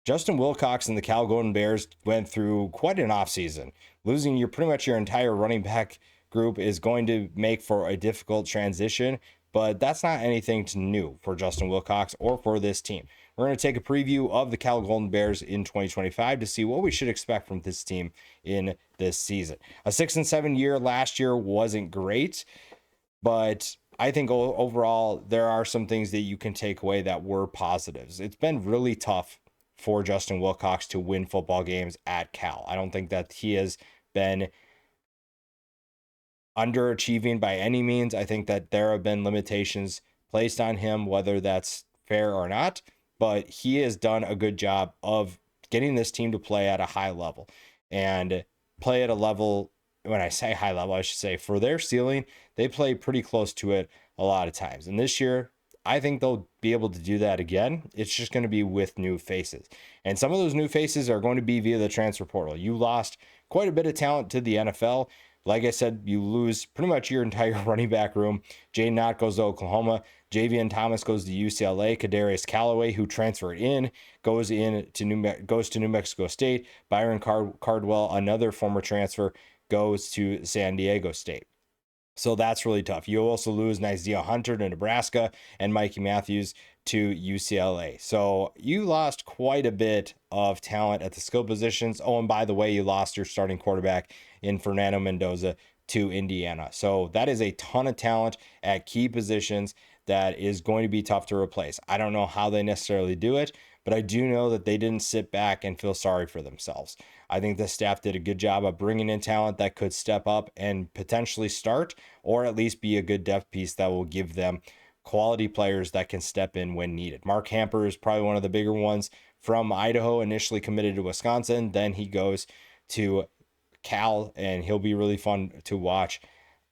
Justin Wilcox and the Cal Golden Bears went through quite an offseason. Losing pretty much your entire running back group is going to make for a difficult transition, but that's not anything new for Justin Wilcox or for this team. We're going to take a preview of the Cal Golden Bears in 2025 to see what we should expect from this team in this season. A 6-7 year last year wasn't great, but I think overall there are some things that you can take away that were positives. It's been really tough for Justin Wilcox to win football games at Cal. I don't think that he has been underachieving by any means. I think that there have been limitations placed on him, whether that's fair or not, but he has done a good job of getting this team to play at a high level and play at a level. When I say high level, I should say for their ceiling, they play pretty close to it a lot of times. And this year, I think they'll be able to do that again. It's just going to be with new faces. And some of those new faces are going to be via the transfer portal. You lost quite a bit of talent to the NFL. Like I said, you lose pretty much your entire running back room. Jaden Knott goes to Oklahoma. Javian Thomas goes to UCLA. Kadarius Callaway, who transferred in, goes to New Mexico State. Byron Cardwell, another former transfer, goes to San Diego State. So that's really tough. You also lose Nizia Hunter to Nebraska and Mikey Matthews to UCLA. So you lost quite a bit of talent at the skill positions. Oh, and by the way, you lost your starting quarterback in Fernando Mendoza to Indiana. So that is a ton of talent at key positions that is going to be tough to replace. I don't know how they necessarily do it, but I do know that they didn't sit back and feel sorry for themselves. I think the staff did a good job of bringing in talent that could step up and potentially start, or at least be a good depth piece that will give them quality players that can step in when needed. Mark Hamper is probably one of the bigger ones from Idaho, initially committed to Wisconsin. Then he goes to Cal, and he'll be really fun to watch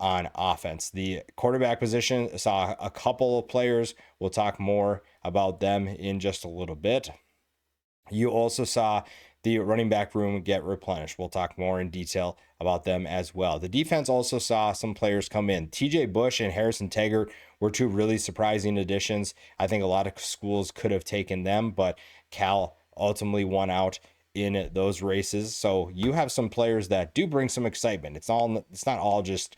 on offense. The quarterback position saw a couple of players. We'll talk more about them in just a little bit. You also saw the running back room get replenished. We'll talk more in detail about them as well. The defense also saw some players come in. TJ Bush and Harrison Taggart were two really surprising additions. I think a lot of schools could have taken them, but Cal ultimately won out in those races. So you have some players that do bring some excitement. It's not all just,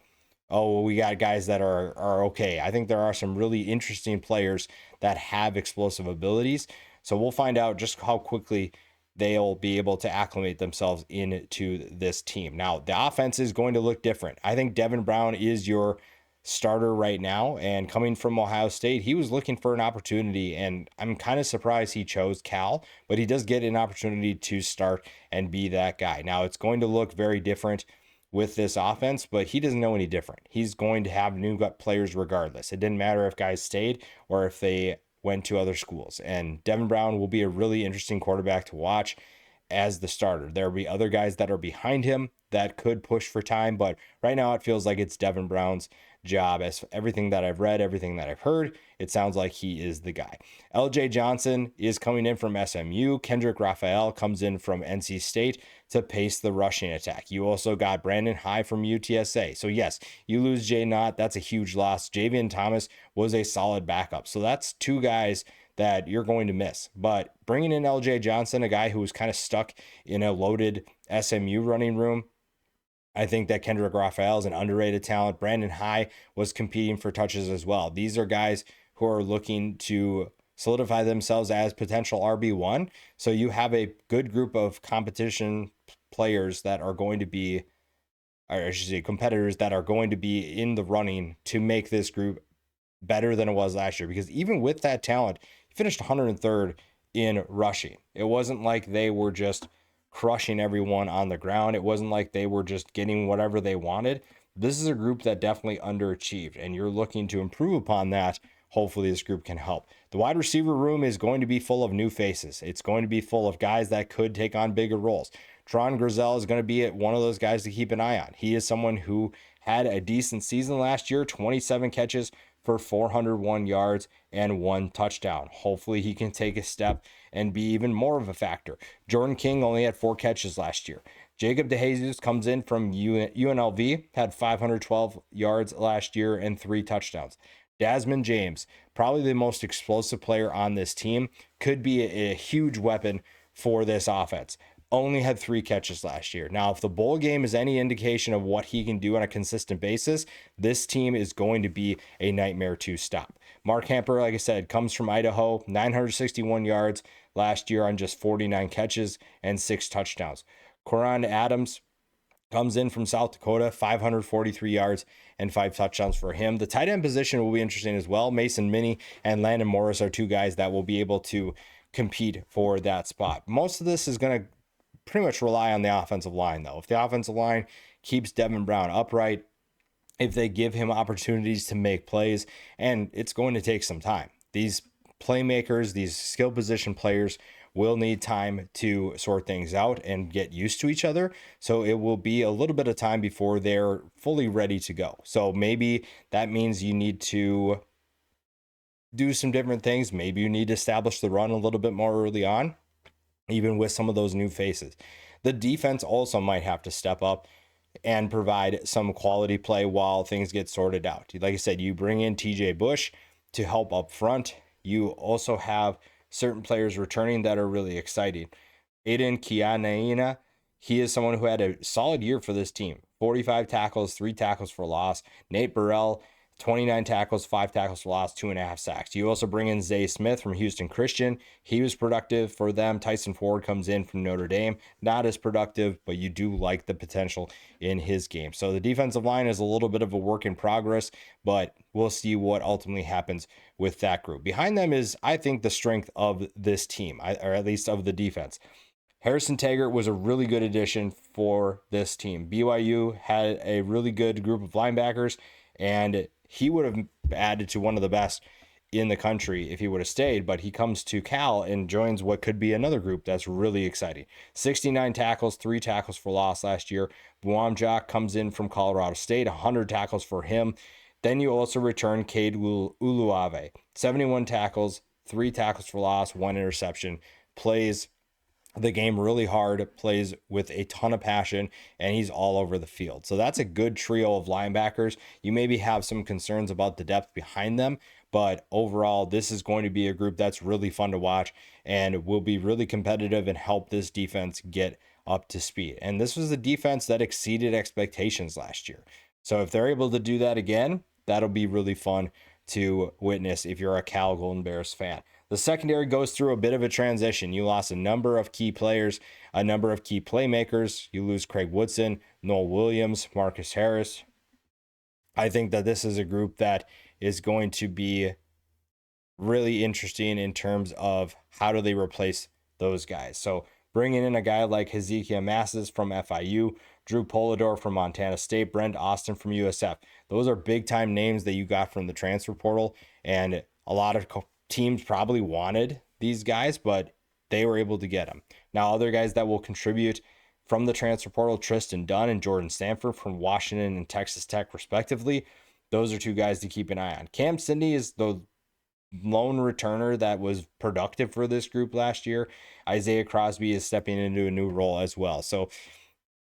oh, we got guys that are okay. I think there are some really interesting players that have explosive abilities. So we'll find out just how quickly they'll be able to acclimate themselves into this team. Now, the offense is going to look different. I think Devin Brown is your starter right now, and coming from Ohio State, he was looking for an opportunity, and I'm kind of surprised he chose Cal, but he does get an opportunity to start and be that guy. Now, it's going to look very different with this offense, but he doesn't know any different. He's going to have new gut players regardless. It didn't matter if guys stayed or if they went to other schools. And Devin Brown will be a really interesting quarterback to watch as the starter. There will be other guys that are behind him that could push for time, but right now it feels like it's Devin Brown's job. As everything that I've read, everything that I've heard, it sounds like he is the guy. LJ Johnson is coming in from SMU. Kendrick Raphael comes in from NC State to pace the rushing attack. You also got Brandon High from UTSA. So yes, you lose Jay Knott. That's a huge loss. Javian Thomas was a solid backup. So that's two guys that you're going to miss. But bringing in LJ Johnson, a guy who was kind of stuck in a loaded SMU running room, I think that Kendrick Raphael is an underrated talent. Brandon High was competing for touches as well. These are guys who are looking to solidify themselves as potential RB1. So you have a good group of competition players that are going to be, or I should say competitors that are going to be in the running to make this group better than it was last year. Because even with that talent, he finished 103rd in rushing. It wasn't like they were just crushing everyone on the ground. It wasn't like they were just getting whatever they wanted. This is a group that definitely underachieved, and you're looking to improve upon that. Hopefully this group can help. The wide receiver room is going to be full of new faces. It's going to be full of guys that could take on bigger roles. Tron Grizzell is going to be one of those guys to keep an eye on. He is someone who had a decent season last year, 27 catches for 401 yards and 1 touchdown. Hopefully he can take a step and be even more of a factor. Jordan King only had 4 catches last year. Jacob DeJesus comes in from UNLV, had 512 yards last year and 3 touchdowns. Desmond James, probably the most explosive player on this team, could be a huge weapon for this offense. Only had 3 catches last year. Now, if the bowl game is any indication of what he can do on a consistent basis, this team is going to be a nightmare to stop. Mark Hamper, like I said, comes from Idaho, 961 yards last year on just 49 catches and 6 touchdowns. Coron Adams comes in from South Dakota, 543 yards and 5 touchdowns for him. The tight end position will be interesting as well. Mason Minnie and Landon Morris are 2 guys that will be able to compete for that spot. Most of this is going to pretty much rely on the offensive line, though. If the offensive line keeps Devin Brown upright, if they give him opportunities to make plays, and it's going to take some time. These playmakers, these skill position players will need time to sort things out and get used to each other. So it will be a little bit of time before they're fully ready to go. So maybe that means you need to do some different things. Maybe you need to establish the run a little bit more early on, even with some of those new faces. The defense also might have to step up and provide some quality play while things get sorted out. Like I said, you bring in TJ Bush to help up front. You also have certain players returning that are really exciting. Aiden Kianaina, he is someone who had a solid year for this team. 45 tackles, 3 tackles for loss. Nate Burrell, 29 tackles, 5 tackles for loss, 2.5 sacks. You also bring in Zay Smith from Houston Christian. He was productive for them. Tyson Ford comes in from Notre Dame. Not as productive, but you do like the potential in his game. So the defensive line is a little bit of a work in progress, but we'll see what ultimately happens with that group. Behind them is, I think, the strength of this team, or at least of the defense. Harrison Taggart was a really good addition for this team. BYU had a really good group of linebackers, and he would have added to one of the best in the country if he would have stayed, but he comes to Cal and joins what could be another group that's really exciting. 69 tackles, 3 tackles for loss last year. Buamjak comes in from Colorado State, 100 tackles for him. Then you also return Cade Uluave, 71 tackles, 3 tackles for loss, 1 interception. Plays the game really hard, plays with a ton of passion, and he's all over the field. So that's a good trio of linebackers. You maybe have some concerns about the depth behind them, but overall, this is going to be a group that's really fun to watch and will be really competitive and help this defense get up to speed. And this was a defense that exceeded expectations last year. So if they're able to do that again, that'll be really fun to witness if you're a Cal Golden Bears fan. The secondary goes through a bit of a transition. You lost a number of key players, a number of key playmakers. You lose Craig Woodson, Noel Williams, Marcus Harris. I think that this is a group that is going to be really interesting in terms of how do they replace those guys. So bringing in a guy like Hezekiah Masses from FIU, Drew Polidor from Montana State, Brent Austin from USF. Those are big time names that you got from the transfer portal, and a lot of teams probably wanted these guys, but they were able to get them. Now, other guys that will contribute from the transfer portal, Tristan Dunn and Jordan Stanford from Washington and Texas Tech, respectively. Those are 2 guys to keep an eye on. Cam Sidney is the lone returner that was productive for this group last year. Isaiah Crosby is stepping into a new role as well. So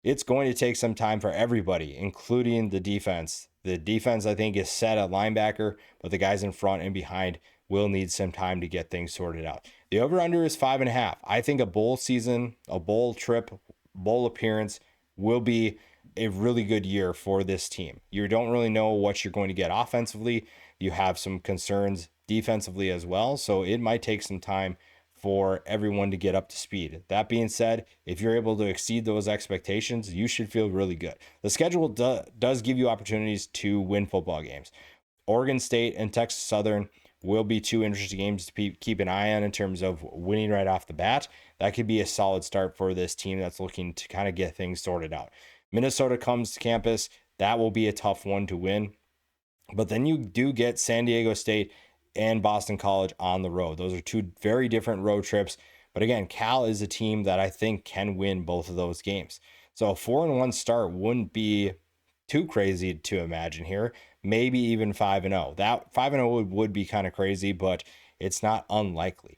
it's going to take some time for everybody, including the defense. The defense, I think, is set at linebacker, but the guys in front and behind will need some time to get things sorted out. The over-under is 5.5. I think a bowl season, a bowl trip, bowl appearance will be a really good year for this team. You don't really know what you're going to get offensively. You have some concerns defensively as well, so it might take some time for everyone to get up to speed. That being said, if you're able to exceed those expectations, you should feel really good. The schedule does give you opportunities to win football games. Oregon State and Texas Southern will be 2 interesting games to keep an eye on in terms of winning right off the bat. That could be a solid start for this team that's looking to kind of get things sorted out. Minnesota comes to campus. That will be a tough one to win. But then you do get San Diego State and Boston College on the road. Those are 2 very different road trips. But again, Cal is a team that I think can win both of those games. So a 4-1 start wouldn't be too crazy to imagine here. Maybe even 5-0. That 5-0 would be kind of crazy, but it's not unlikely.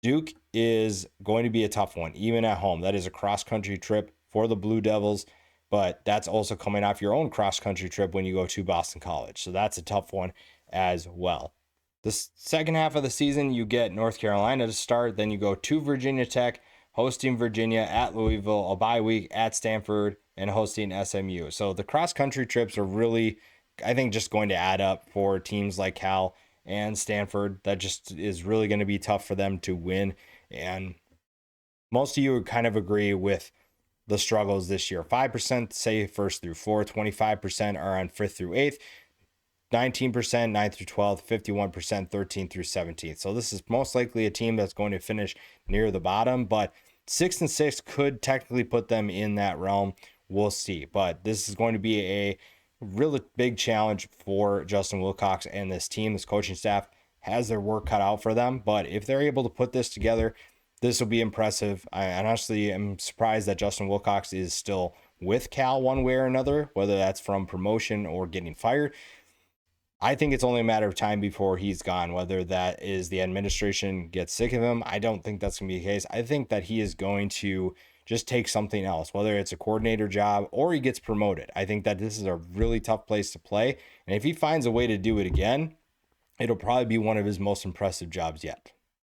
Duke is going to be a tough one, even at home. That is a cross-country trip for the Blue Devils, but that's also coming off your own cross-country trip when you go to Boston College. So that's a tough one as well. The second half of the season, you get North Carolina to start. Then you go to Virginia Tech, hosting Virginia, at Louisville, a bye week at Stanford, and hosting SMU. So the cross country trips are really, I think, just going to add up for teams like Cal and Stanford. That just is really going to be tough for them to win. And most of you would kind of agree with the struggles this year. 5% say first through fourth, 25% are on fifth through eighth, 19% 9th through 12th, 51% 13th through 17th. So this is most likely a team that's going to finish near the bottom, but 6 and 6 could technically put them in that realm. We'll see. But this is going to be a really big challenge for Justin Wilcox and this team. This coaching staff has their work cut out for them, but if they're able to put this together, this will be impressive. I honestly am surprised that Justin Wilcox is still with Cal one way or another, whether that's from promotion or getting fired. I think it's only a matter of time before he's gone, whether that is the administration gets sick of him. I don't think that's going to be the case. I think that he is going to just take something else, whether it's a coordinator job or he gets promoted. I think that this is a really tough place to play. And if he finds a way to do it again, it'll probably be one of his most impressive jobs yet.